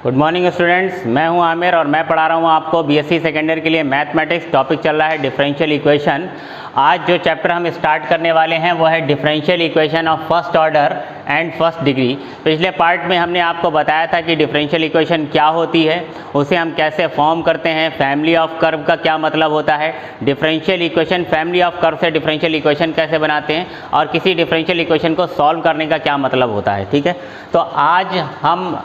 Good morning students, मैं हूं आमिर और मैं पढ़ा रहा हूं आपको बीएससी सेकेंड ईयर के लिए मैथमेटिक्स। टॉपिक चल रहा है डिफरेंशियल इक्वेशन। आज जो चैप्टर हम स्टार्ट करने वाले हैं वो है differential equation of first order and first degree. पिछले पार्ट में हमने आपको बताया था कि डिफरेंशियल इक्वेशन क्या होती है, उसे हम कैसे फॉर्म करते हैं, फैमिली ऑफ कर्व का क्या मतलब होता है, differential equation family of curve से डिफरेंशियल इक्वेशन कैसे बनाते हैं और किसी डिफरेंशियल इक्वेशन को सॉल्व करने का क्या मतलब होता है। ठीक है, तो आज हम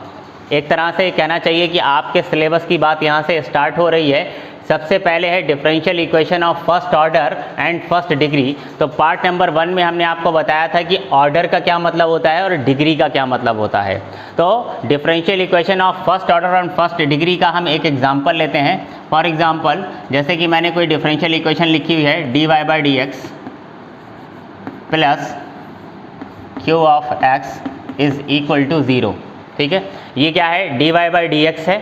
एक तरह से कहना चाहिए कि आपके सिलेबस की बात यहाँ से स्टार्ट हो रही है। सबसे पहले है differential equation of first order and first degree. तो पार्ट नंबर 1 में हमने आपको बताया था कि ऑर्डर का क्या मतलब होता है और डिग्री का क्या मतलब होता है। तो differential equation of first order and first degree का हम एक एग्जांपल लेते हैं। फॉर एग्जांपल, जैसे कि मैंने कोई डिफरेंशियल इक्वेशन लिखी हुई है dy/dx plus q of x is equal to 0। ठीक है, ये क्या है, dy/dx है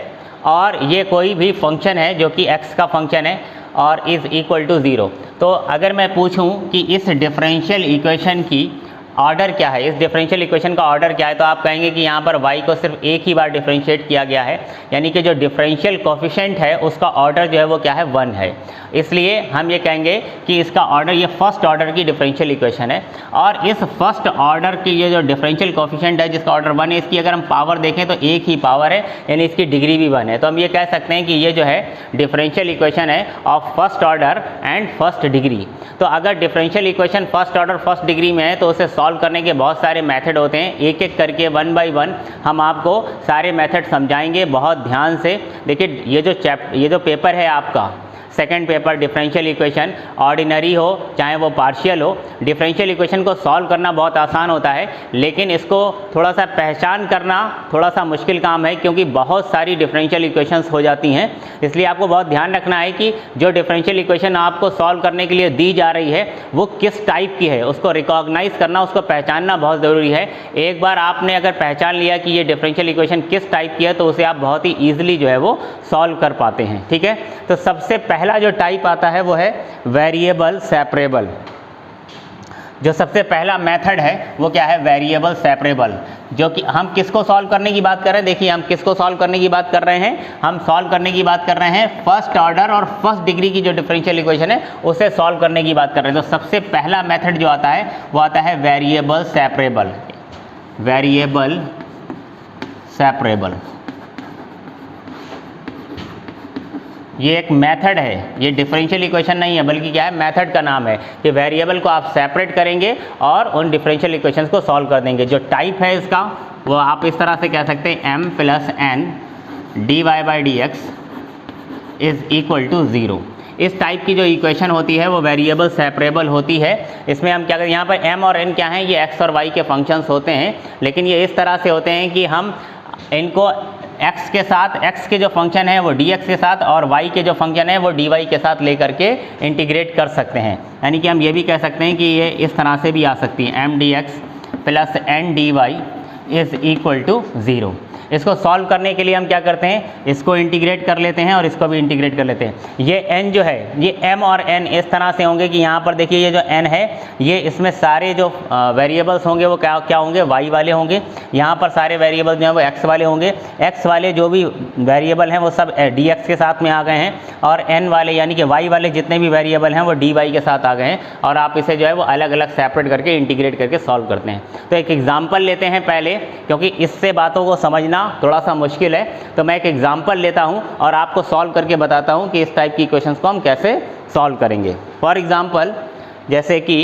और ये कोई भी फंक्शन है जो कि x का फंक्शन है और इज़ इक्वल टू 0। तो अगर मैं पूछूं कि इस डिफरेंशियल इक्वेशन की ऑर्डर क्या है, इस डिफरेंशियल इक्वेशन का ऑर्डर क्या है, तो आप कहेंगे कि यहाँ पर y को सिर्फ एक ही बार डिफरेंशिएट किया गया है, यानी कि जो डिफरेंशियल कोफिशिएंट है उसका ऑर्डर जो है वो क्या है, 1 है। इसलिए हम ये कहेंगे कि इसका ऑर्डर, ये फर्स्ट ऑर्डर की डिफरेंशियल इक्वेशन है। और इस फर्स्ट ऑर्डर की ये जो डिफरेंशियल कोफिशिएंट है जिसका ऑर्डर 1 है, इसकी अगर हम पावर देखें तो एक ही पावर है, यानी इसकी डिग्री भी 1 है। तो हम ये कह सकते हैं कि ये जो है डिफरेंशियल इक्वेशन है of first order and first degree. तो अगर differential equation first order first degree में है तो उसे सॉल्व करने के बहुत सारे मेथड होते हैं। एक एक करके 1 बाय 1 हम आपको सारे मेथड समझाएंगे बहुत ध्यान से। देखिए, ये जो पेपर है आपका second paper, differential equation ordinary हो चाहे वो पार्शियल हो, डिफरेंशियल इक्वेशन को सॉल्व करना बहुत आसान होता है, लेकिन इसको थोड़ा सा पहचान करना थोड़ा सा मुश्किल काम है, क्योंकि बहुत सारी डिफरेंशियल इक्वेशंस हो जाती हैं। इसलिए आपको बहुत ध्यान रखना है कि जो डिफरेंशियल इक्वेशन आपको सॉल्व करने के लिए दी जा रही है वो किस टाइप की है, उसको रिकॉग्नाइज करना, उसको पहचानना बहुत ज़रूरी है। एक बार आपने अगर पहचान लिया कि ये डिफरेंशियल इक्वेशन किस टाइप की है तो उसे आप बहुत ही ईजिली जो है वो सॉल्व कर पाते हैं। ठीक है, तो सबसे पहला जो टाइप आता है वो है वेरिएबल सेपरेबल। जो सबसे पहला मेथड है वो क्या है, वेरिएबल सेपरेबल, जो कि हम किसको सॉल्व करने की बात कर रहे हैं। देखिए, हम किसको सॉल्व करने की बात कर रहे हैं, हम सॉल्व करने की बात कर रहे हैं फर्स्ट ऑर्डर और फर्स्ट डिग्री की जो डिफरेंशियल इक्वेशन है उसे सॉल्व करने की बात कर रहे हैं। तो सबसे पहला मेथड जो आता है वो आता है वेरिएबल सेपरेबल। वेरिएबल सेपरेबल ये एक मेथड है, ये डिफरेंशियल इक्वेशन नहीं है बल्कि क्या है, मेथड का नाम है कि वेरिएबल को आप सेपरेट करेंगे और उन डिफरेंशियल इक्वेशंस को सॉल्व कर देंगे। जो टाइप है इसका वो आप इस तरह से कह सकते हैं m + n dy/dx is equal to 0। इस टाइप की जो इक्वेशन होती है वो वेरिएबल सेपरेबल होती है। इसमें हम क्या करें, यहाँ पर m और n क्या हैं, ये x और y के फंक्शंस होते हैं, लेकिन ये इस तरह से होते हैं कि हम इनको x के साथ, x के जो फंक्शन है वो dx के साथ और y के जो फंक्शन है वो dy के साथ लेकर के इंटीग्रेट कर सकते हैं। यानी कि हम ये भी कह सकते हैं कि ये इस तरह से भी आ सकती है, m dx + n dy is equal to 0। इसको सॉल्व करने के लिए हम क्या करते हैं, इसको इंटीग्रेट कर लेते हैं और इसको भी इंटीग्रेट कर लेते हैं। ये n जो है, ये m और n इस तरह से होंगे कि यहाँ पर देखिए ये जो n है ये इसमें सारे जो वेरिएबल्स होंगे वो क्या होंगे, y वाले होंगे। यहाँ पर सारे वेरिएबल्स जो हैं वो x वाले होंगे। x वाले जो भी वेरिएबल हैं वो सब dx के साथ में आ गए हैं और n वाले यानी कि y वाले जितने भी वेरिएबल हैं वो dy के साथ आ गए हैं और आप इसे जो है वो अलग अलग सेपरेट करके इंटीग्रेट करके सॉल्व करते हैं। तो एक एग्जाम्पल लेते हैं पहले, क्योंकि इससे बातों को समझना थोड़ा सा मुश्किल है। तो मैं एक एग्जांपल लेता हूं और आपको सॉल्व करके बताता हूं कि इस टाइप की इक्वेशंस को हम कैसे सॉल्व करेंगे। फॉर एग्जांपल, जैसे कि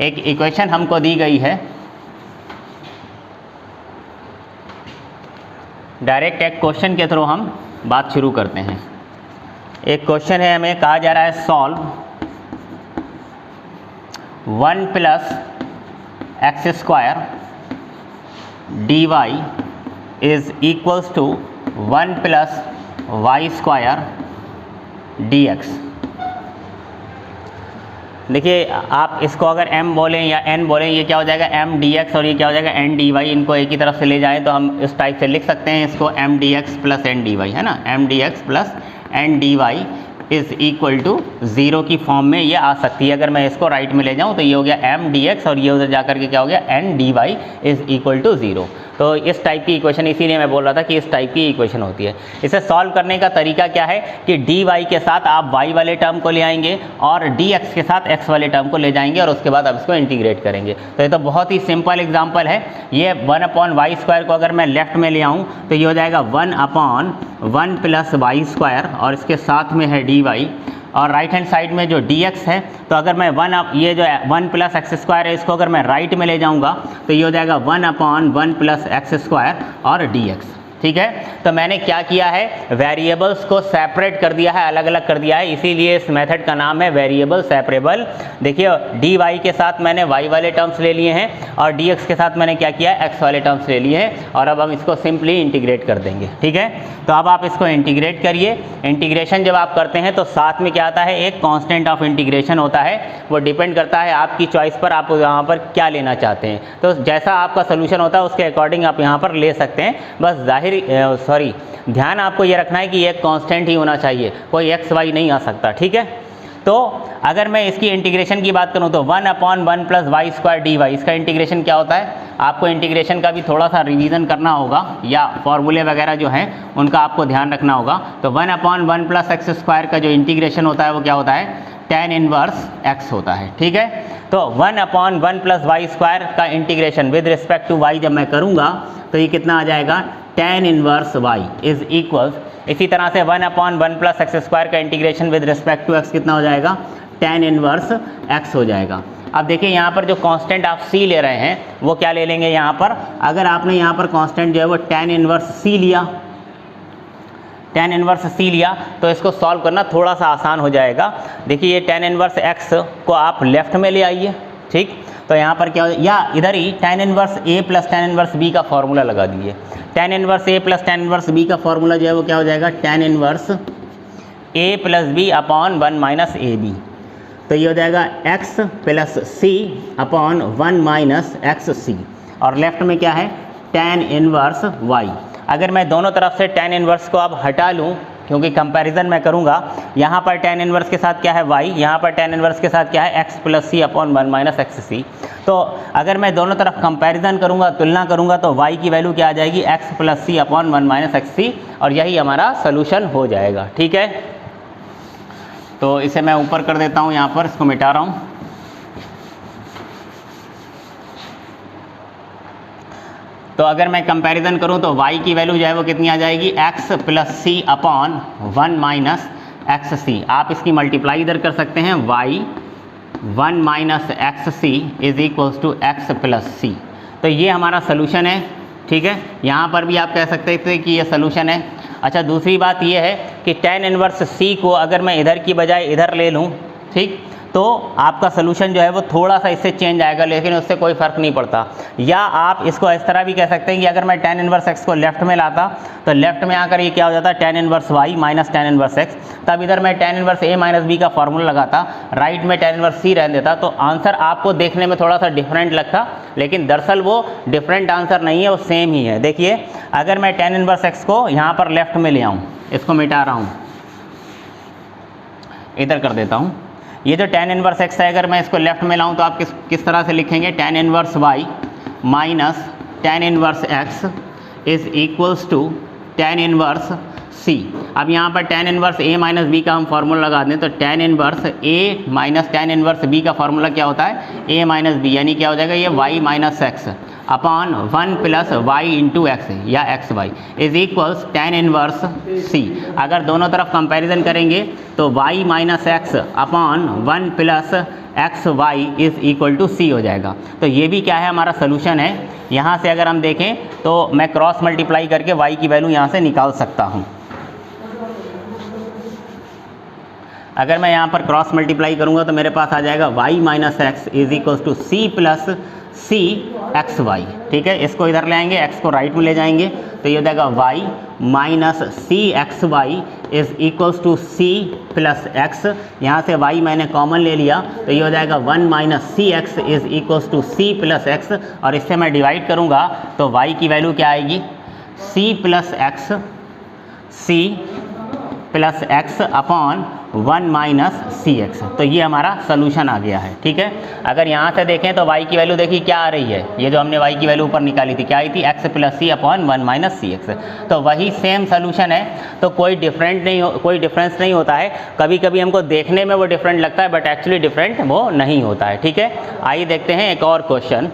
एक इक्वेशन हमको दी गई है, डायरेक्ट एक क्वेश्चन के थ्रू हम बात शुरू करते हैं। एक क्वेश्चन है, हमें कहा जा रहा है solve 1 + x² dy is equals to 1 + y² dx। देखिए, आप इसको अगर m बोलें या n बोलें, ये क्या हो जाएगा m dx और ये क्या हो जाएगा n dy। इनको एक ही तरफ से ले जाएं तो हम इस टाइप से लिख सकते हैं इसको m dx + n dy, है ना, m dx + n dy is equal to 0 की फॉर्म में ये आ सकती है। अगर मैं इसको राइट में ले जाऊं तो ये हो गया m dx और ये उधर जाकर के क्या हो गया n dy is equal to 0। तो इस टाइप की इक्वेशन, इसीलिए मैं बोल रहा था कि इस टाइप की इक्वेशन होती है। इसे सॉल्व करने का तरीका क्या है कि dy के साथ आप y वाले टर्म को ले आएंगे और dx के साथ x वाले टर्म को ले जाएंगे और उसके बाद आप इसको इंटीग्रेट करेंगे। तो ये तो बहुत ही सिंपल एग्जांपल है। ये 1/y² को अगर मैं लेफ्ट में ले आऊँ तो ये हो जाएगा 1/1 + y² और इसके साथ में है dy, और राइट हैंड साइड में जो dx है, तो अगर मैं ये जो 1 + x² है, इसको अगर मैं राइट में ले जाऊंगा तो ये हो जाएगा 1/1 + x² और dx। ठीक है, तो मैंने क्या किया है, वेरिएबल्स को सेपरेट कर दिया है, अलग अलग कर दिया है, इसीलिए इस मेथड का नाम है वेरिएबल सेपरेबल। देखिए dy के साथ मैंने y वाले टर्म्स ले लिए हैं और dx के साथ मैंने क्या किया है, x वाले टर्म्स ले लिए हैं, और अब हम इसको सिंपली इंटीग्रेट कर देंगे। ठीक है, तो अब आप इसको इंटीग्रेट करिए। इंटीग्रेशन जब आप करते हैं तो साथ में क्या आता है, एक कांस्टेंट ऑफ इंटीग्रेशन होता है, वो डिपेंड करता है आपकी चॉइस पर, आप यहाँ पर क्या लेना चाहते हैं। तो जैसा आपका सोल्यूशन होता है उसके अकॉर्डिंग आप यहाँ पर ले सकते हैं। बस ध्यान आपको ये रखना है कि एक कांस्टेंट ही होना चाहिए, कोई एक्स वाई नहीं आ सकता। ठीक है, तो अगर मैं इसकी इंटीग्रेशन की बात करूं तो 1/1 + y² dy, इसका इंटीग्रेशन क्या होता है, आपको इंटीग्रेशन का भी थोड़ा सा रिवीजन करना होगा या फॉर्मूले वगैरह जो हैं उनका आपको ध्यान रखना होगा। तो 1/1 + x² का जो इंटीग्रेशन होता है वो क्या होता है, tan 1 x होता है। ठीक है, तो 1/1 + y² का integration with respect to y जब मैं करूँगा तो ये कितना आ जाएगा, tan 1 y इज इक्वल्स, इसी तरह से 1/1 + x² का integration with respect to x कितना हो जाएगा, tan 1 x हो जाएगा। अब देखिए यहाँ पर जो कांस्टेंट आप c ले रहे हैं वो क्या ले लेंगे, यहाँ पर अगर आपने यहाँ पर कांस्टेंट जो है वो tan 1 c लिया, tan 1 c लिया तो इसको सॉल्व करना थोड़ा सा आसान हो जाएगा। देखिए ये tan 1 x को आप लेफ्ट में ले आइए। ठीक, तो यहाँ पर क्या हो, या इधर ही tan 1 a + tan 1 b का फॉर्मूला लगा दीजिए। tan 1 a + tan 1 b का फॉर्मूला जो है वो क्या हो जाएगा, tan 1 a + b/1 - ab, तो ये हो जाएगा x + c/1 - xc, और लेफ्ट में क्या है, tan 1 y। अगर मैं दोनों तरफ से tan 1 को अब हटा लूँ, क्योंकि कंपैरिजन मैं करूंगा, यहाँ पर tan 1 के साथ क्या है y, यहाँ पर tan 1 के साथ क्या है x + c/1 - xc। तो अगर मैं दोनों तरफ कंपैरिजन करूंगा, तुलना करूंगा, तो y की वैल्यू क्या आ जाएगी, x + c/1 - xc, और यही हमारा सोल्यूशन हो जाएगा। ठीक है, तो इसे मैं ऊपर कर देता हूँ, यहाँ पर इसको मिटा रहा हूँ। तो अगर मैं कंपैरिजन करूं तो y की वैल्यू जो है वो कितनी आ जाएगी, x + c/1 - xc। आप इसकी मल्टीप्लाई इधर कर सकते हैं, y1 - xc is equals to x + c। तो ये हमारा सोल्यूशन है। ठीक है, यहाँ पर भी आप कह सकते थे कि ये सोल्यूशन है। अच्छा, दूसरी बात ये है कि tan 1 c को अगर मैं इधर की बजाय इधर ले लूँ, ठीक, तो आपका सोल्यूशन जो है वो थोड़ा सा इससे चेंज आएगा, लेकिन उससे कोई फ़र्क नहीं पड़ता। या आप इसको इस तरह भी कह सकते हैं कि अगर मैं tan 1 x को लेफ्ट में लाता तो लेफ्ट में आकर ये क्या हो जाता, tan 1 y - tan 1 x, तब इधर मैं tan 1 a - b का फॉर्मूला लगाता, राइट में tan 1 c रहने देता, तो आंसर आपको देखने में थोड़ा सा डिफरेंट लगता, लेकिन दरअसल वो डिफरेंट आंसर नहीं है, वो सेम ही है। देखिए अगर मैं tan 1 x को यहाँ पर लेफ्ट में ले आऊँ, इसको मिटा रहा हूँ, इधर कर देता हूँ। ये जो tan 1 x है, अगर मैं इसको लेफ्ट में लाऊं तो आप किस तरह से लिखेंगे, tan 1 y minus tan 1 x is equals to tan 1 c। अब यहाँ पर tan 1 a - b का हम फार्मूला लगा दें तो tan 1 a - tan 1 b का फार्मूला क्या होता है, a - b, यानी क्या हो जाएगा, ये y - x upon 1 + y × x या xy is equals tan 1 c। अगर दोनों तरफ कंपैरिजन करेंगे तो y - x upon 1 + xy is equal to c हो जाएगा। तो ये भी क्या है, हमारा सोल्यूशन है। यहाँ से अगर हम देखें तो मैं क्रॉस मल्टीप्लाई करके y की वैल्यू यहाँ से निकाल सकता हूँ। अगर मैं यहाँ पर क्रॉस मल्टीप्लाई करूँगा तो मेरे पास आ जाएगा y - x is equals to c + c xy। ठीक है, इसको इधर ले आएंगे, x को राइट में ले जाएंगे, तो ये हो जाएगा y - c xy is equals to c + x। यहाँ से y मैंने कॉमन ले लिया तो ये हो जाएगा 1 - c x is equals to c + x, और इससे मैं डिवाइड करूँगा तो y की वैल्यू क्या आएगी, c + x अपॉन 1 माइनस सी एक्स। तो ये हमारा सोल्यूशन आ गया है, ठीक है। अगर यहाँ से देखें तो y की वैल्यू देखिए क्या आ रही है, ये जो हमने y की वैल्यू ऊपर निकाली थी क्या आई थी, x प्लस सी अपॉन 1 माइनस सी एक्स। तो वही सेम सोल्यूशन है, तो कोई डिफरेंस नहीं होता है। कभी कभी हमको देखने में वो डिफरेंट लगता है बट एक्चुअली डिफरेंट वो नहीं होता है, ठीक है। आइए देखते हैं एक और question.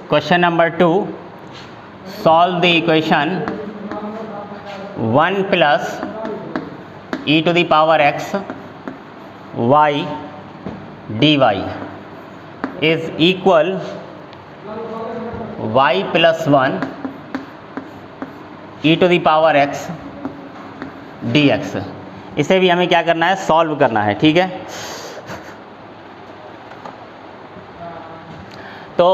Question number 2, solve the equation 1 plus e to the power x y dy is equal y plus 1 e to the power x dx। इसे भी हमें क्या करना है, सॉल्व करना है, ठीक है। तो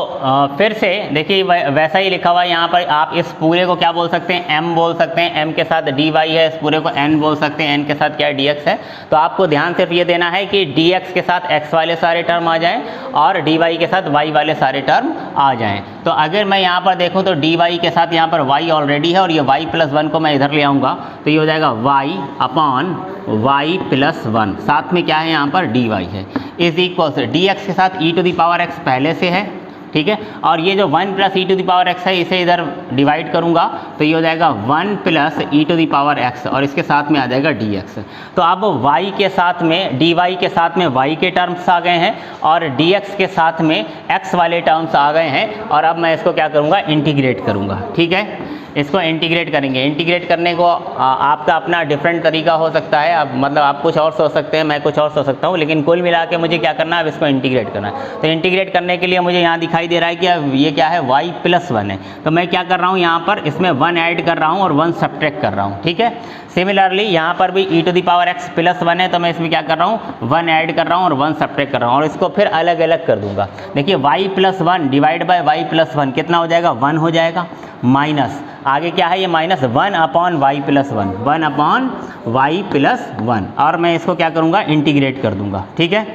फिर से देखिए वैसा ही लिखा हुआ है यहाँ पर, आप इस पूरे को क्या बोल सकते हैं, m बोल सकते हैं, m के साथ dy है, इस पूरे को n बोल सकते हैं, n के साथ क्या है dx है। तो आपको ध्यान सिर्फ ये देना है कि dx के साथ x वाले सारे टर्म आ जाएं और dy के साथ y वाले सारे टर्म आ जाएं। तो अगर मैं यहाँ पर देखूँ तो dy के साथ यहाँ पर y ऑलरेडी है और ये y प्लस 1 को मैं इधर ले आऊँगा तो ये हो जाएगा y अपॉन y प्लस 1, साथ में क्या है यहाँ पर dy है, इज इक्वल से dx के साथ e to the power x पहले से है, ठीक है। और ये जो 1 plus e to the power x है इसे इधर डिवाइड करूंगा तो ये हो जाएगा 1 plus e to the power x और इसके साथ में आ जाएगा डी एक्स। तो अब y के साथ में dy के साथ में y के टर्म्स आ गए हैं और dx के साथ में x वाले टर्म्स आ गए हैं और अब मैं इसको क्या करूँगा, इंटीग्रेट करूँगा, ठीक है। इसको इंटीग्रेट करेंगे। इंटीग्रेट करने को आपका अपना डिफरेंट तरीका हो सकता है, अब मतलब आप कुछ और सोच सकते हैं, मैं कुछ और सोच सकता हूँ, लेकिन कुल मिला के मुझे क्या करना है, अब इसको इंटीग्रेट करना है। तो इंटीग्रेट करने के लिए मुझे यहाँ दिखाई दे रहा है कि अब ये क्या है, y प्लस 1 है। तो मैं क्या कर रहा हूँ, यहाँ पर इसमें 1 ऐड कर रहा हूँ और 1 सब्ट्रैक्ट कर रहा हूँ, ठीक है। सिमिलरली यहाँ पर भी e to the power x plus 1 है तो मैं इसमें क्या कर रहा हूँ, 1 ऐड कर रहा हूँ और 1 सब्ट्रैक्ट कर रहा हूँ और इसको फिर अलग अलग कर दूंगा। देखिए y plus 1 divide by y plus 1 कितना हो जाएगा, 1 हो जाएगा, माइनस आगे क्या है ये minus 1 upon y plus 1, 1 upon y plus 1 और मैं इसको क्या करूँगा, इंटीग्रेट कर दूंगा, ठीक है।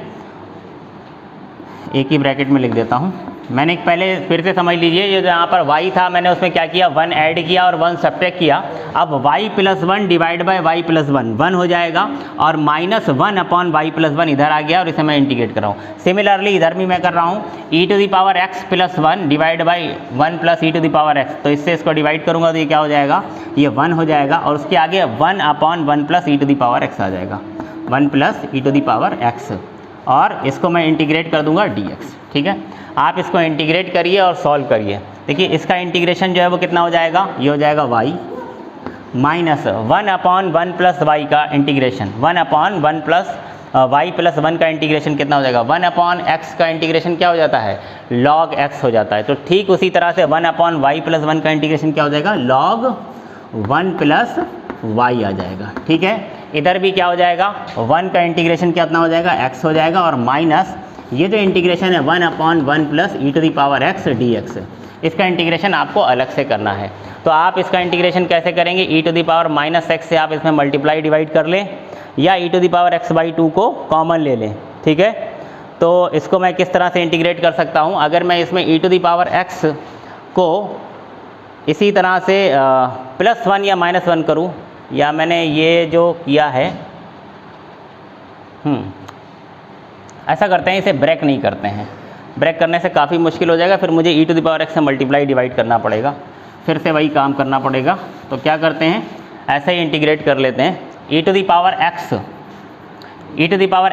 एक ही ब्रैकेट में लिख देता हूँ। मैंने पहले फिर से समझ लीजिए, ये जो यहाँ पर y था मैंने उसमें क्या किया, 1 ऐड किया और 1 सब्ट्रैक्ट किया। अब y plus 1 divide by y plus 1 1 हो जाएगा और माइनस 1 अपॉन y प्लस 1 इधर आ गया और इसे मैं इंटीग्रेट कर रहा हूँ। सिमिलरली इधर भी मैं कर रहा हूँ e to the power x plus 1 divide by 1 plus e to the power x। तो इससे इसको डिवाइड करूँगा तो ये क्या हो जाएगा, ये 1 हो जाएगा और उसके आगे 1 upon 1 plus e to the power x आ जाएगा, 1 plus e to the power x और इसको मैं इंटीग्रेट कर दूंगा dx, ठीक है। आप इसको इंटीग्रेट करिए और सॉल्व करिए। देखिए इसका इंटीग्रेशन जो है वो कितना हो जाएगा, ये हो जाएगा y minus 1 upon 1 plus y का integration, 1 upon 1 plus y plus 1 का इंटीग्रेशन कितना हो जाएगा, 1 अपॉन x का इंटीग्रेशन क्या हो जाता है, log x हो जाता है। तो ठीक उसी तरह से 1 अपॉन y प्लस 1 का इंटीग्रेशन क्या हो जाएगा, log 1 प्लस y आ जाएगा, ठीक है। इधर भी क्या हो जाएगा, 1 का इंटीग्रेशन कितना हो जाएगा, x हो जाएगा और माइनस ये जो इंटीग्रेशन है 1 upon 1 plus e to the power x dx, इसका इंटीग्रेशन आपको अलग से करना है। तो आप इसका इंटीग्रेशन कैसे करेंगे, e to the power minus x से आप इसमें मल्टीप्लाई डिवाइड कर लें या e to the power x by 2 को कॉमन ले लें, ठीक है। तो इसको मैं किस तरह से इंटीग्रेट कर सकता हूँ, अगर मैं इसमें ई टू दी पावर x को इसी तरह से प्लस 1 या माइनस 1 करूँ, या मैंने ये जो किया है ऐसा करते हैं, इसे ब्रेक नहीं करते हैं, ब्रेक करने से काफ़ी मुश्किल हो जाएगा, फिर मुझे ई टू द पावर x से मल्टीप्लाई डिवाइड करना पड़ेगा, फिर से वही काम करना पड़ेगा। तो क्या करते हैं, ऐसे ही इंटीग्रेट कर लेते हैं, e to the power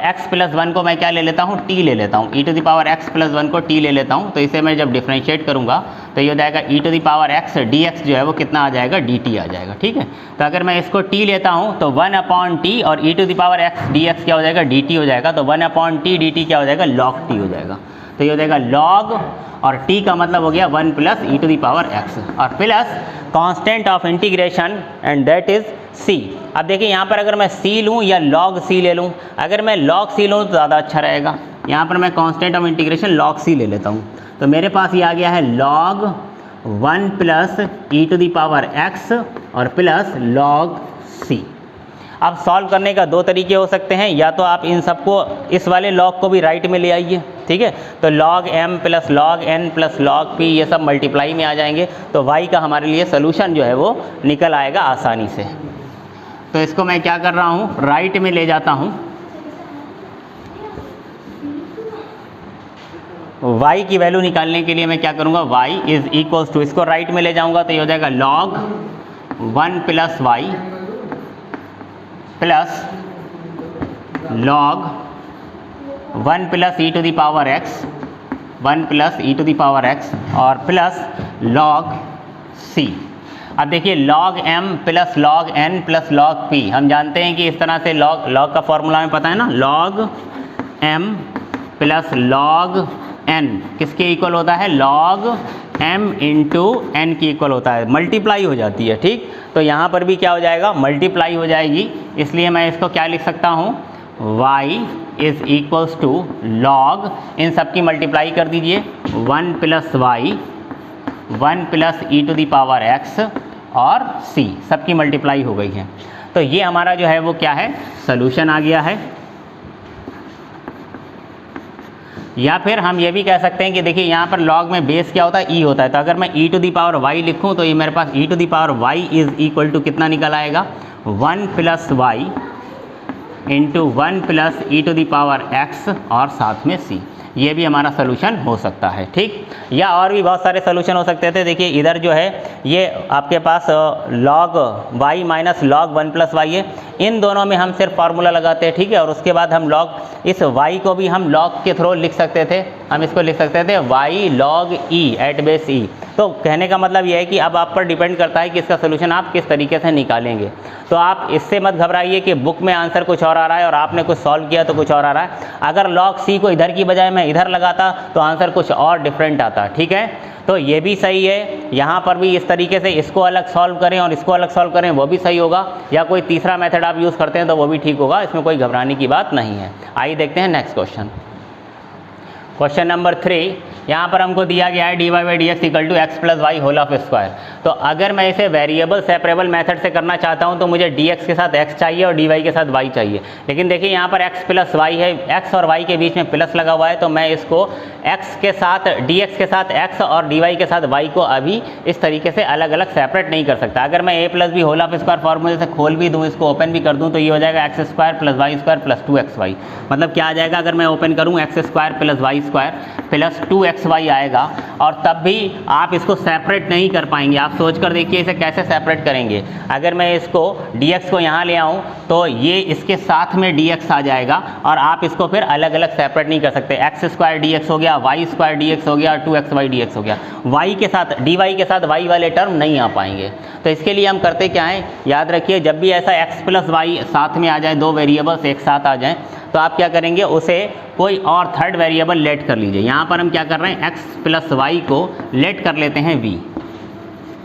x plus 1 को मैं क्या ले लेता हूँ, t ले लेता हूँ, e to the power x plus 1 को t ले लेता हूँ। तो इसे मैं जब डिफ्रेंशिएट करूँगा तो ये हो जाएगा e to the power x dx जो है वो कितना आ जाएगा, dt आ जाएगा, ठीक है। तो अगर मैं इसको t लेता हूँ तो 1 अपॉन टी और e to the power x dx क्या हो जाएगा, dt हो जाएगा। तो 1 अपॉन टी dt क्या हो जाएगा, log t हो जाएगा। तो ये हो जाएगा log और t का मतलब हो गया 1 plus e to the power x और plus constant of integration and that is c। अब देखिए यहाँ पर अगर मैं c लूँ या log c ले लूँ, अगर मैं log c लूँ तो ज़्यादा अच्छा रहेगा। यहाँ पर मैं constant of integration log c ले लेता हूँ, तो मेरे पास ये आ गया है log 1 plus e to the power x और प्लस log c। अब सॉल्व करने का दो तरीके हो सकते हैं, या तो आप इन सबको इस वाले लॉग को भी राइट में ले आइए, ठीक है, तो log m plus log n plus log p ये सब मल्टीप्लाई में आ जाएंगे, तो y का हमारे लिए सोल्यूशन जो है वो निकल आएगा आसानी से। तो इसको मैं क्या कर रहा हूँ, राइट में ले जाता हूँ। y की वैल्यू निकालने के लिए मैं क्या करूँगा, y इज इक्वल्स टू, इसको राइट में ले जाऊँगा तो ये हो जाएगा log 1 plus y plus log 1 plus e to the power x, 1 plus e to the power x और प्लस log c। अब देखिए log m plus log n plus log p, हम जानते हैं कि इस तरह से log का फॉर्मूला हमें पता है ना, log m plus log n किसके इक्वल होता है, log m इंटू n की इक्वल होता है, मल्टीप्लाई हो जाती है, ठीक। तो यहाँ पर भी क्या हो जाएगा, मल्टीप्लाई हो जाएगी, इसलिए मैं इसको क्या लिख सकता हूँ, y is equals to log, इन सब की मल्टीप्लाई कर दीजिए, 1 plus y 1 plus e to the power x और c, सबकी मल्टीप्लाई हो गई है। तो ये हमारा जो है वो क्या है, सॉल्यूशन आ गया है। या फिर हम ये भी कह सकते हैं कि देखिए यहाँ पर log में बेस क्या होता है, e होता है, तो अगर मैं e to the power y लिखूँ तो ये मेरे पास e to the power y is equal to कितना निकल आएगा, 1 plus y into 1 plus e to the power x और साथ में c, ये भी हमारा सोल्यूशन हो सकता है, ठीक। या और भी बहुत सारे सोल्यूशन हो सकते थे। देखिए इधर जो है ये आपके पास log y minus log 1 plus y है, इन दोनों में हम सिर्फ फार्मूला लगाते हैं, ठीक है, और उसके बाद हम log, इस y को भी हम log के थ्रू लिख सकते थे, हम इसको लिख सकते थे y log e at base e। तो कहने का मतलब ये है कि अब आप पर डिपेंड करता है कि इसका सोल्यूशन आप किस तरीके से निकालेंगे। तो आप इससे मत घबराइए कि बुक में आंसर कुछ और आ रहा है और आपने कुछ सॉल्व किया तो कुछ और आ रहा है। अगर log c को इधर की बजाय मैं इधर लगाता तो आंसर कुछ और डिफरेंट आता, ठीक है। तो ये भी सही है, यहाँ पर भी इस तरीके से इसको अलग सॉल्व करें और इसको अलग सॉल्व करें, वो भी सही होगा, या कोई तीसरा मेथड आप यूज़ करते हैं तो वो भी ठीक होगा, इसमें कोई घबराने की बात नहीं है। आइए देखते हैं नेक्स्ट क्वेश्चन। क्वेश्चन नंबर 3, यहाँ पर हमको दिया गया है dy by d x equal to x plus y whole of square. तो अगर मैं इसे वेरिएबल सेपरेबल मेथड से करना चाहता हूँ तो मुझे dx के साथ x चाहिए और dy के साथ y चाहिए, लेकिन देखिए यहाँ पर x प्लस y है, x और y के बीच में प्लस लगा हुआ है, तो मैं इसको x के साथ dx के साथ x और dy के साथ y को अभी इस तरीके से अलग अलग सेपरेट नहीं कर सकता। अगर मैं a plus b whole of square फॉर्मूले से खोल भी दूँ, इसको ओपन भी कर दूँ, तो ये हो जाएगा x square plus y square plus 2xy। मतलब क्या आ जाएगा, अगर मैं ओपन करूँ x square plus y square plus 2xy आएगा, और तब भी आप इसको सेपरेट नहीं कर पाएंगे। आप सोच कर देखिए इसे कैसे सेपरेट करेंगे। अगर मैं इसको dx को यहाँ ले आऊँ तो ये इसके साथ में dx आ जाएगा और आप इसको फिर अलग अलग सेपरेट नहीं कर सकते। एक्स स्क्वायर dx हो गया, वाई स्क्वायर dx हो गया, 2xy dx हो गया, y के साथ dy के साथ y वाले टर्म नहीं आ पाएंगे। तो इसके लिए हम करते क्या है, याद रखिए जब भी ऐसा x प्लस वाई साथ में आ जाए, दो वेरिएबल्स एक साथ आ जाएँ, तो आप क्या करेंगे, उसे कोई और थर्ड वेरिएबल लेट कर लीजिए। यहाँ पर हम क्या कर रहे हैं, x प्लस वाई को लेट कर लेते हैं v।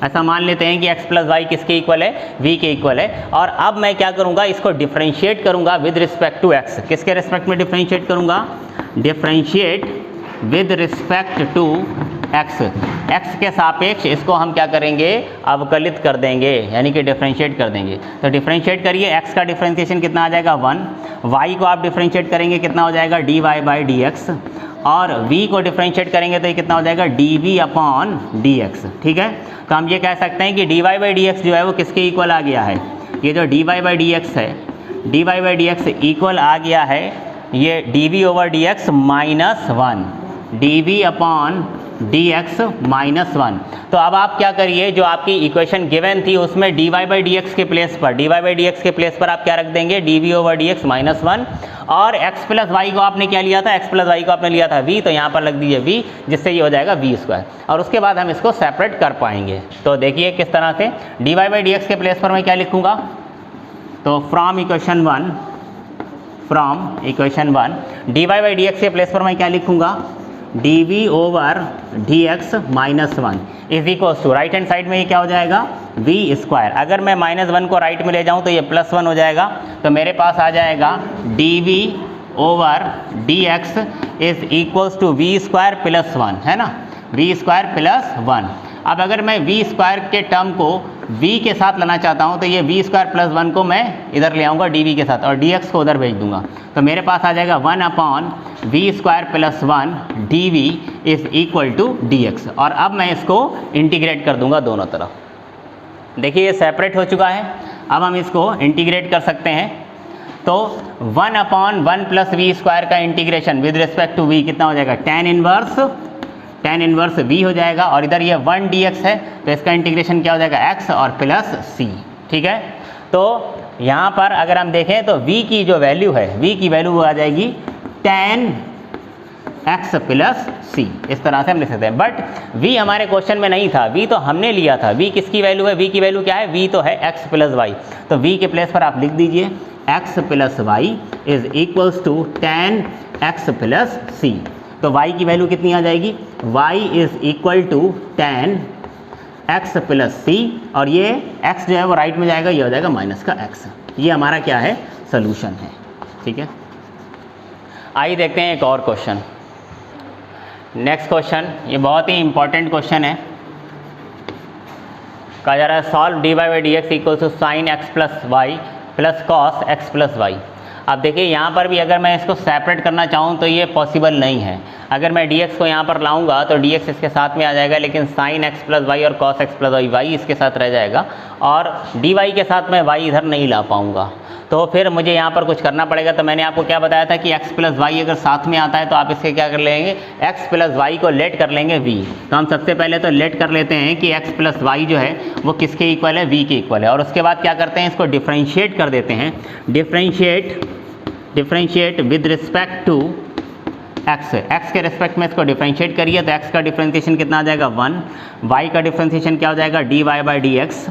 ऐसा मान लेते हैं कि x प्लस वाई किसके इक्वल है, v के इक्वल है। और अब मैं क्या करूँगा, इसको डिफ्रेंशिएट करूँगा विद रिस्पेक्ट टू x। किसके रिस्पेक्ट में डिफ्रेंशिएट करूँगा, differentiate with respect to x। x के सापेक्ष इसको हम क्या करेंगे, अवकलित कर देंगे, यानी कि डिफ्रेंशिएट कर देंगे। तो डिफ्रेंशिएट करिए, x का डिफ्रेंशिएशन कितना आ जाएगा 1, y को आप डिफ्रेंशिएट करेंगे कितना हो जाएगा dy बाई डी एक्स, और v को डिफ्रेंशिएट करेंगे तो ये कितना हो जाएगा dv अपॉन dx, ठीक है। तो हम ये कह सकते हैं कि dy बाई डी एक्स जो है वो किसके इक्वल आ गया है, ये जो dy बाई डी एक्स है, dy by d x equal आ गया है ये dv over dx minus 1, dv upon dx minus 1। तो अब आप क्या करिए, जो आपकी इक्वेशन गिवन थी उसमें dy बाई डी एक्स के प्लेस पर, dy बाई डी एक्स के प्लेस पर आप क्या रख देंगे, dv ओवर dx माइनस 1, और x प्लस वाई को आपने क्या लिया था, x प्लस वाई को आपने लिया था v, तो यहाँ पर लग दीजिए v, जिससे ये हो जाएगा v स्क्वायर, और उसके बाद हम इसको सेपरेट कर पाएंगे। तो देखिए किस तरह से, dy बाई डी एक्स के प्लेस पर मैं क्या लिखूँगा, तो from equation 1 dy by d x के प्लेस पर मैं क्या लिखूँगा, dv over dx minus 1 is equals to, right hand side में ये क्या हो जाएगा v स्क्वायर। अगर मैं माइनस 1 को राइट में ले जाऊँ तो ये प्लस 1 हो जाएगा, तो मेरे पास आ जाएगा dv over dx is equals to v square plus 1, है ना, v स्क्वायर प्लस 1। अब अगर मैं v स्क्वायर के टर्म को v के साथ लाना चाहता हूँ तो ये v स्क्वायर प्लस 1 को मैं इधर ले आऊँगा dv के साथ और dx को उधर भेज दूंगा, तो मेरे पास आ जाएगा 1 upon v square plus 1 dv is equal to dx। और अब मैं इसको इंटीग्रेट कर दूंगा दोनों तरफ। देखिए ये सेपरेट हो चुका है, अब हम इसको इंटीग्रेट कर सकते हैं। तो 1 अपॉन 1 प्लस वी स्क्वायर का integration with respect to v कितना हो जाएगा, tan इनवर्स v हो जाएगा। और इधर ये 1 dx है तो इसका इंटीग्रेशन क्या हो जाएगा, x और प्लस c। ठीक है, तो यहाँ पर अगर हम देखें तो v की जो वैल्यू है, v की वैल्यू आ जाएगी tan x प्लस c, इस तरह से हम लिख सकते हैं। बट v हमारे क्वेश्चन में नहीं था, v तो हमने लिया था। v किसकी वैल्यू है, v की वैल्यू क्या है, v तो है x प्लस वाई। तो v के प्लेस पर आप लिख दीजिए x plus y is equals to tan x plus c। तो y की वैल्यू कितनी आ जाएगी, y is equal to tan x plus c, और ये x जो है वो राइट में जाएगा, ये हो जाएगा माइनस का x। ये हमारा क्या है, सोल्यूशन है। ठीक है, आइए देखते हैं एक और क्वेश्चन। नेक्स्ट क्वेश्चन, ये बहुत ही इंपॉर्टेंट क्वेश्चन है। कहा जा रहा है solve dy by d x equal to sine x plus y plus cos x plus y. अब देखिए यहाँ पर भी अगर मैं इसको सेपरेट करना चाहूँ तो ये पॉसिबल नहीं है। अगर मैं dx को यहाँ पर लाऊंगा तो dx इसके साथ में आ जाएगा, लेकिन sin x प्लस वाई और cos x plus y y इसके साथ रह जाएगा, और dy के साथ मैं y इधर नहीं ला पाऊँगा। तो फिर मुझे यहाँ पर कुछ करना पड़ेगा। तो मैंने आपको क्या बताया था कि x प्लस वाई अगर साथ में आता है तो आप इसके क्या कर लेंगे, x प्लस वाई को लेट कर लेंगे v। तो हम सबसे पहले तो लेट कर लेते हैं कि x प्लस वाई जो है वो किसके इक्वल है, v के इक्वल है। और उसके बाद क्या करते हैं, इसको डिफ्रेंशिएट कर देते हैं। Differentiate with respect to x के रिस्पेक्ट में इसको डिफ्रेंशिएट करिए तो x का डिफ्रेंशिएशन कितना आ जाएगा 1, y का डिफ्रेंशिएशन क्या हो जाएगा dy by d x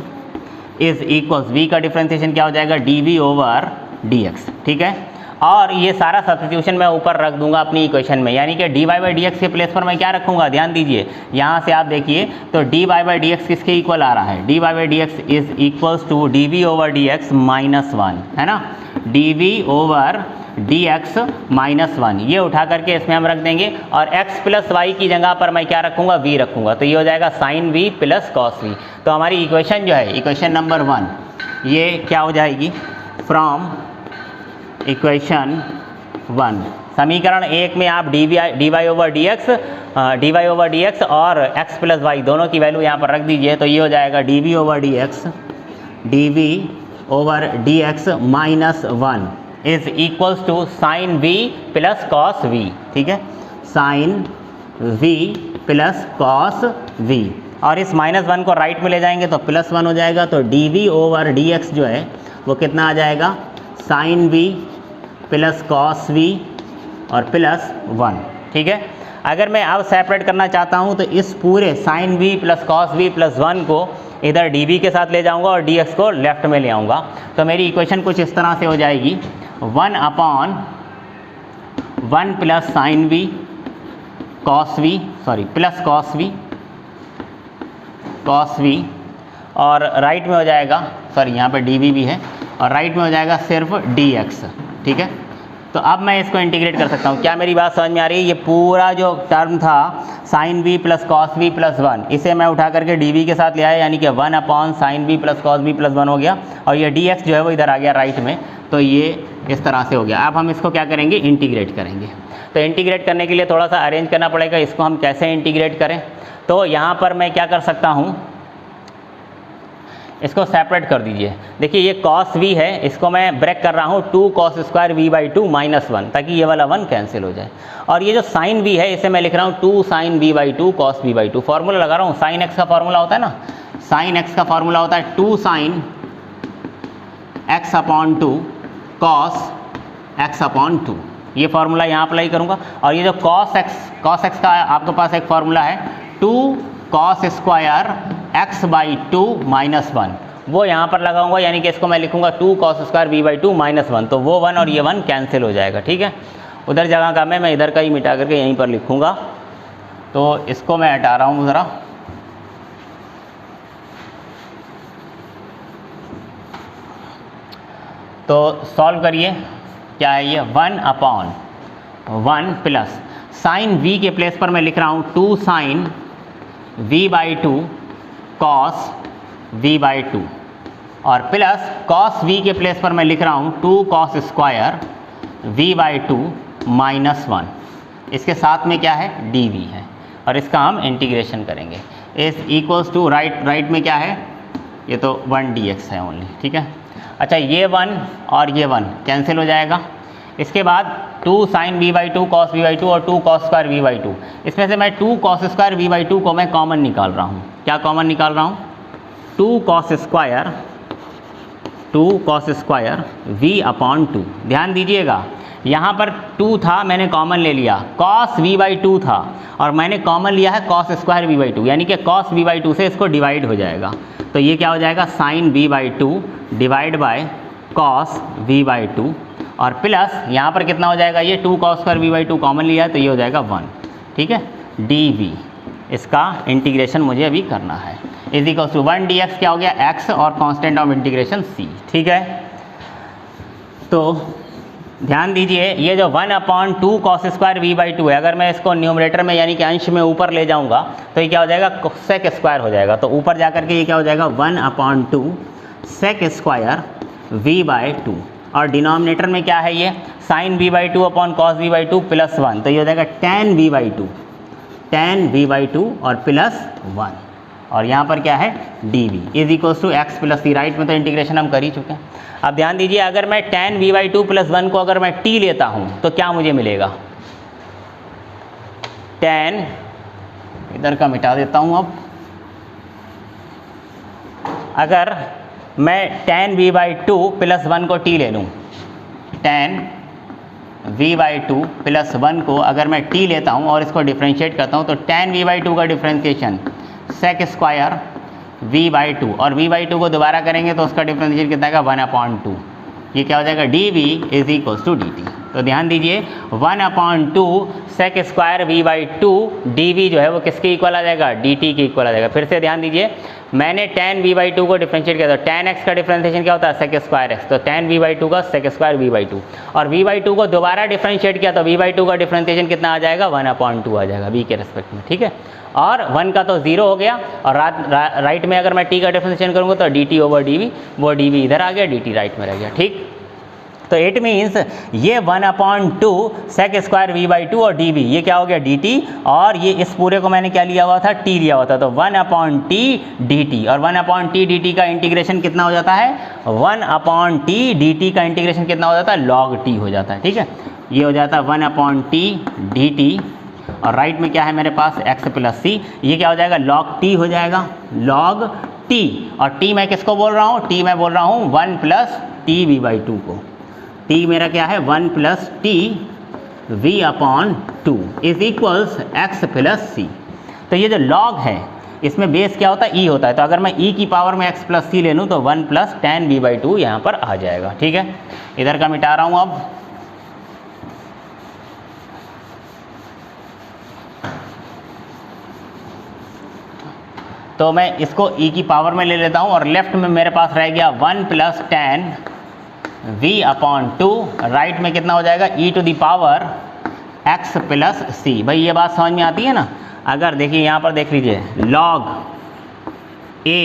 is equals v का डिफ्रेंशिएशन क्या हो जाएगा dv ओवर dx। ठीक है, और ये सारा सब्स्टिट्यूशन मैं ऊपर रख दूंगा अपनी इक्वेशन में, यानी कि dy बाई डी एक्स के प्लेस पर मैं क्या रखूंगा, ध्यान दीजिए यहाँ से आप देखिए तो dy बाई डी एक्स किसके इक्वल आ रहा है, dy by d x is equals to dv over dx minus 1, है ना, dv ओवर dx माइनस 1, ये उठा करके इसमें हम रख देंगे। और x प्लस वाई की जगह पर मैं क्या रखूँगा, v रखूँगा, तो ये हो जाएगा sine v plus cos v। तो हमारी इक्वेशन जो है, इक्वेशन नंबर 1, ये क्या हो जाएगी, फ्रॉम इक्वेशन 1 समीकरण 1 में आप dy ओवर dx और x प्लस वाई दोनों की वैल्यू यहाँ पर रख दीजिए। तो ये हो जाएगा dv over dx minus 1 is equals to sine v plus cos v। ठीक है, sine v plus cos v, और इस माइनस 1 को राइट में ले जाएंगे तो प्लस 1 हो जाएगा। तो dv ओवर dx जो है वो कितना आ जाएगा, sine v plus cos v और प्लस 1। ठीक है, अगर मैं अब सेपरेट करना चाहता हूँ तो इस पूरे sine v plus cos v plus 1 को इधर dv के साथ ले जाऊँगा और dx को लेफ्ट में ले आऊँगा। तो मेरी इक्वेशन कुछ इस तरह से हो जाएगी, 1 upon 1 plus sign v plus cos v, और राइट में हो जाएगा, यहाँ पे dv भी है, और राइट में हो जाएगा सिर्फ dx। ठीक है, तो अब मैं इसको इंटीग्रेट कर सकता हूँ। क्या मेरी बात समझ में आ रही है? ये पूरा जो टर्म था sine v plus cos v plus 1, इसे मैं उठा करके dv के साथ ले आया, यानी कि 1 upon sine v plus cos v plus 1 हो गया, और ये dx जो है वो इधर आ गया राइट में। तो ये इस तरह से हो गया। अब हम इसको क्या करेंगे, इंटीग्रेट करेंगे। तो इंटीग्रेट करने के लिए थोड़ा सा अरेंज करना पड़ेगा, इसको हम कैसे इंटीग्रेट करें। तो यहाँ पर मैं क्या कर सकता हूँ, इसको सेपरेट कर दीजिए। देखिए ये cos v है, इसको मैं ब्रेक कर रहा हूँ 2 cos square v by 2 minus 1, ताकि ये वाला 1 कैंसिल हो जाए। और ये जो साइन v है इसे मैं लिख रहा हूँ 2 sine v by 2 cos v by 2। Formula लगा रहा हूँ, साइन x का फॉर्मूला होता है ना, साइन x का फॉर्मूला होता है 2 sine x upon 2 cos x upon 2। ये फार्मूला यहाँ अप्लाई करूँगा। और ये जो cos x का आपके पास एक फार्मूला है 2 cos square x by 2 minus 1, वो यहाँ पर लगाऊंगा, यानी कि इसको मैं लिखूंगा 2 cos square v by 2 minus 1। तो वो 1 और ये 1 कैंसिल हो जाएगा। ठीक है, उधर जगह का मैं इधर का ही मिटा करके यहीं पर लिखूंगा। तो इसको मैं हटा रहा हूँ ज़रा। तो सॉल्व करिए, क्या है ये 1 अपॉन 1 प्लस साइन v के प्लेस पर मैं लिख रहा हूँ 2 sine v by 2 cos v/2 और प्लस cos v के प्लेस पर मैं लिख रहा हूँ 2 cos स्क्वायर v/2 -1। इसके साथ में क्या है, dv है और इसका हम इंटीग्रेशन करेंगे। इज इक्वल्स टू राइट में क्या है, ये तो 1 dx है ओनली, ठीक है। अच्छा, ये 1 और ये 1 कैंसिल हो जाएगा। इसके बाद 2 sin v/2 cos v/2 और 2 cos स्क्वायर v/2, इसमें से मैं 2 cos स्क्वायर v/2 को मैं कॉमन निकाल रहा हूँ। क्या कॉमन निकाल रहा हूँ, 2 cos स्क्वायर v/2। ध्यान दीजिएगा, यहाँ पर 2 था, मैंने कॉमन ले लिया, cos v/2 था और मैंने कॉमन लिया है cos स्क्वायर v/2, यानी कि cos v/2 से इसको डिवाइड हो जाएगा। तो ये क्या हो जाएगा, sin v/2 divide by cos v/2 और प्लस यहाँ पर कितना हो जाएगा, ये 2 cos स्क्वायर v/2 कॉमन लिया है तो ये हो जाएगा 1, ठीक है। dv, इसका इंटीग्रेशन मुझे अभी करना है। इज इक्वल टू 1 dx क्या हो गया, x और कांस्टेंट ऑफ इंटीग्रेशन c, ठीक है। तो ध्यान दीजिए, ये जो 1/2 cos स्क्वायर v/2 है, अगर मैं इसको न्यूमरेटर में यानी कि अंश में ऊपर ले जाऊंगा तो ये क्या हो जाएगा, सेक स्क्वायर हो जाएगा। तो ऊपर जा करके ये क्या हो जाएगा, 1/2 सेक स्क्वायर v/2 और डिनोमिनेटर में क्या है, ये sin v/2 upon cos v/2 plus 1, तो ये हो जाएगा tan v/2 और प्लस 1 और यहाँ पर क्या है, dv is equals to x plus c। Right में तो इंटीग्रेशन हम कर ही चुके हैं। अब ध्यान दीजिए, अगर मैं tan v/2 प्लस 1 को अगर मैं t लेता हूँ तो क्या मुझे मिलेगा, tan, इधर का मिटा देता हूँ। अब अगर मैं tan v/2 प्लस 1 को t ले लूँ, tan v/2 प्लस 1 को अगर मैं t लेता हूँ और इसको डिफ्रेंशिएट करता हूँ तो tan v/2 का डिफ्रेंशिएशन सेक स्क्वायर v/2 और v/2 को दोबारा करेंगे तो उसका डिफ्रेंशिएशन कितना आएगा, 1/2। ये क्या हो जाएगा, dv is equals to dt। तो ध्यान दीजिए, 1/2 सेक स्क्वायर v/2 dv जो है वो किसके इक्वल आ जाएगा, dt के इक्वल आ जाएगा। फिर से ध्यान दीजिए, मैंने tan v/2 को डिफ्रेंशिएट किया तो tan x का डिफ्रेंशिएशन क्या होता है, सेक स्क्वायर x, तो tan v/2 का सेक स्क्वायर v/2 और v/2 को दोबारा डिफ्रेंशिएट किया तो v/2 का डिफ्रेंशिएशन कितना आ जाएगा, 1/2 आ जाएगा v के रेस्पेक्ट में, ठीक है। और 1 का तो 0 हो गया और राइट में अगर मैं t का डिफ्रेंशिएशन करूँगा तो dt ओवर dv, वो dv इधर आ गया, dt राइट में रह गया, ठीक। तो इट मीन्स ये 1/2 सेक स्क्वायर v/2 और dv, ये क्या हो गया, dt, और ये इस पूरे को मैंने क्या लिया हुआ था, t लिया हुआ था, तो 1/t dt और 1/t dt का इंटीग्रेशन कितना हो जाता है, 1/t dt का इंटीग्रेशन कितना हो जाता है, log t हो जाता है, ठीक है। ये हो जाता है 1/t dt और राइट में क्या है मेरे पास, x प्लस c, ये क्या हो जाएगा, log t हो जाएगा, log t, और t मैं किसको बोल रहा हूँ, t मैं बोल रहा हूँ 1 प्लस t v/2 को। t मेरा क्या है, 1 plus t v/2 is equals x plus c। तो ये जो log है इसमें बेस क्या होता है, e होता है, तो अगर मैं e की पावर में x प्लस c ले लूँ तो 1 प्लस tan v/2 यहाँ पर आ जाएगा, ठीक है। इधर का मिटा रहा हूँ अब। तो मैं इसको e की पावर में ले लेता हूँ और लेफ्ट में मेरे पास रह गया 1 प्लस tan v/2, राइट में कितना हो जाएगा, e to the power x plus c। भाई ये बात समझ में आती है ना। अगर देखिए यहाँ पर देख लीजिए, log a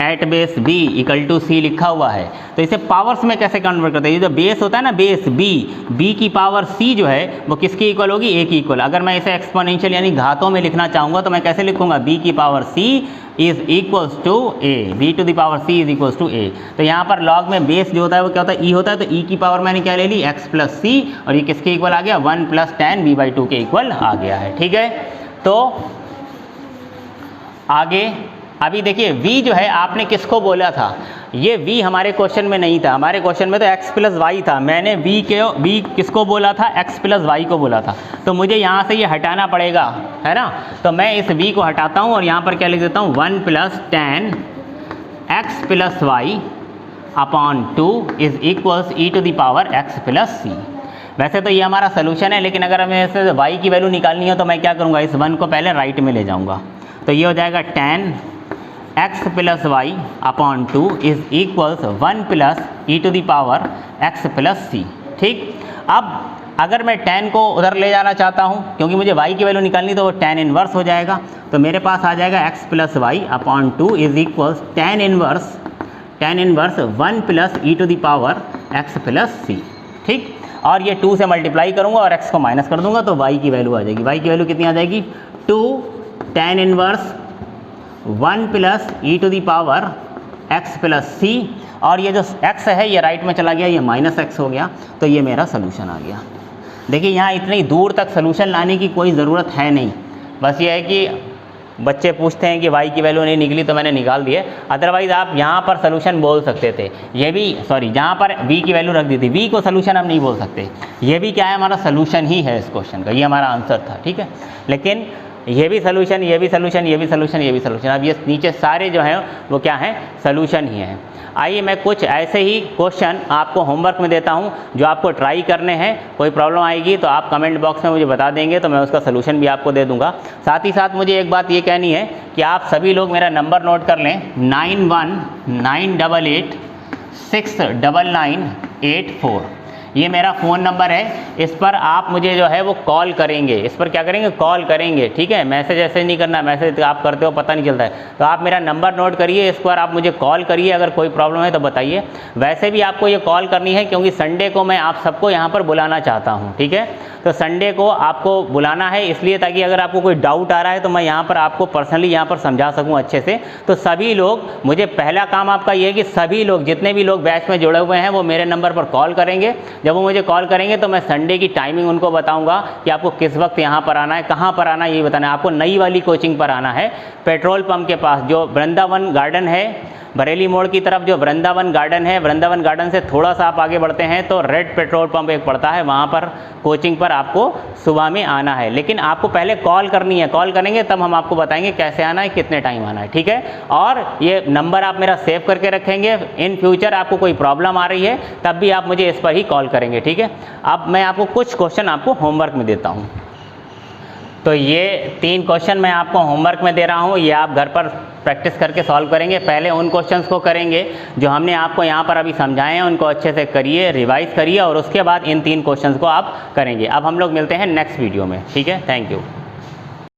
at base b equal to c लिखा हुआ है, तो इसे पावर्स में कैसे कन्वर्ट करते हैं, ये जो बेस होता है ना, बेस b की पावर c जो है वो किसकी इक्वल होगी, a की इक्वल। अगर मैं इसे एक्सपोनेंशियल यानी घातों में लिखना चाहूँगा तो मैं कैसे लिखूँगा, b की power c is equals to a, b to the power c is equals to a। तो यहाँ पर log में बेस जो होता है वो क्या होता है, e होता है, तो e की पावर मैंने क्या ले ली, x प्लस c, और ये किसके इक्वल आ गया, 1 प्लस tan v/2 के इक्वल आ गया है, ठीक है। तो आगे अभी देखिए v जो है आपने किसको बोला था, ये v हमारे क्वेश्चन में नहीं था, हमारे क्वेश्चन में तो x प्लस वाई था, मैंने v किसको बोला था, x प्लस वाई को बोला था, तो मुझे यहाँ से ये हटाना पड़ेगा, है ना। तो मैं इस v को हटाता हूँ और यहाँ पर क्या लिख देता हूँ, 1 plus tan x plus y upon 2 is equals e to the power x plus c। वैसे तो ये हमारा सोल्यूशन है, लेकिन अगर हमें इससे y की वैल्यू निकालनी हो तो मैं क्या करूँगा, इस 1 को पहले राइट में ले जाऊँगा, तो ये हो जाएगा tan x plus y upon 2 is equals 1 plus e to the power x plus c, ठीक। अब अगर मैं tan को उधर ले जाना चाहता हूँ, क्योंकि मुझे y की वैल्यू निकालनी, तो वो tan इनवर्स हो जाएगा। तो मेरे पास आ जाएगा x plus y upon 2 is equals tan inverse 1 plus e to the power x plus c. ठीक, और ये 2 से मल्टीप्लाई करूँगा और x को माइनस कर दूंगा, तो y की वैल्यू आ जाएगी। y की वैल्यू कितनी आ जाएगी? 2 tan inverse 1 plus e to the power x plus c, और ये जो x है ये राइट में चला गया, ये माइनस x हो गया, तो ये मेरा सोल्यूशन आ गया। देखिए यहाँ इतनी दूर तक सोल्यूशन लाने की कोई ज़रूरत है नहीं, बस ये है कि बच्चे पूछते हैं कि y की वैल्यू नहीं निकली तो मैंने निकाल दी है। अदरवाइज़ आप यहाँ पर सोल्यूशन बोल सकते थे, ये भी सॉरी जहाँ पर v की वैल्यू रख दी थी, v को सोल्यूशन हम नहीं बोल सकते, ये भी क्या है, हमारा सोल्यूशन ही है इस क्वेश्चन का, ये हमारा आंसर था। ठीक है, लेकिन ये भी सोल्यूशन, ये भी सोल्यूशन, ये भी सोल्यूशन, ये भी सोल्यूशन, अब ये नीचे सारे जो हैं वो क्या हैं, सोल्यूशन ही हैं। आइए मैं कुछ ऐसे ही क्वेश्चन आपको होमवर्क में देता हूं जो आपको ट्राई करने हैं। कोई प्रॉब्लम आएगी तो आप कमेंट बॉक्स में मुझे बता देंगे, तो मैं उसका सोल्यूशन भी आपको दे दूंगा। साथ ही साथ मुझे एक बात ये कहनी है कि आप सभी लोग मेरा नंबर नोट कर लें, 9198869984। ये मेरा फ़ोन नंबर है, इस पर आप मुझे जो है वो कॉल करेंगे, इस पर क्या करेंगे, कॉल करेंगे। ठीक है, मैसेज ऐसे नहीं करना, मैसेज आप करते हो पता नहीं चलता है, तो आप मेरा नंबर नोट करिए, इस पर आप मुझे कॉल करिए, अगर कोई प्रॉब्लम है तो बताइए। वैसे भी आपको ये कॉल करनी है क्योंकि संडे को मैं आप सबको यहाँ पर बुलाना चाहता हूँ। ठीक है, तो संडे को आपको बुलाना है इसलिए ताकि अगर आपको कोई डाउट आ रहा है तो मैं यहाँ पर आपको पर्सनली यहाँ पर समझा सकूँ अच्छे से। तो सभी लोग, मुझे पहला काम आपका ये है कि सभी लोग, जितने भी लोग बैच में जुड़े हुए हैं, वो मेरे नंबर पर कॉल करेंगे। जब वो मुझे कॉल करेंगे तो मैं संडे की टाइमिंग उनको बताऊंगा कि आपको किस वक्त यहाँ पर आना है, कहाँ पर आना है, ये बताना है। आपको नई वाली कोचिंग पर आना है, पेट्रोल पंप के पास जो वृंदावन गार्डन है, बरेली मोड़ की तरफ जो वृंदावन गार्डन है, वृंदावन गार्डन से थोड़ा सा आप आगे बढ़ते हैं तो रेड पेट्रोल पंप एक पड़ता है, वहाँ पर कोचिंग पर आपको सुबह में आना है। लेकिन आपको पहले कॉल करनी है, कॉल करेंगे तब हम आपको बताएंगे कैसे आना है, कितने टाइम आना है। ठीक है, और ये नंबर आप मेरा सेव करके रखेंगे, इन फ्यूचर आपको कोई प्रॉब्लम आ रही है तब भी आप मुझे इस पर ही कॉल करेंगे। ठीक है, अब मैं आपको कुछ क्वेश्चन आपको होमवर्क में देता हूँ। तो ये 3 क्वेश्चन मैं आपको होमवर्क में दे रहा हूँ, ये आप घर पर प्रैक्टिस करके सॉल्व करेंगे। पहले उन क्वेश्चंस को करेंगे जो हमने आपको यहाँ पर अभी समझाए हैं, उनको अच्छे से करिए, रिवाइज करिए, और उसके बाद इन 3 क्वेश्चंस को आप करेंगे। अब हम लोग मिलते हैं नेक्स्ट वीडियो में। ठीक है, थैंक यू।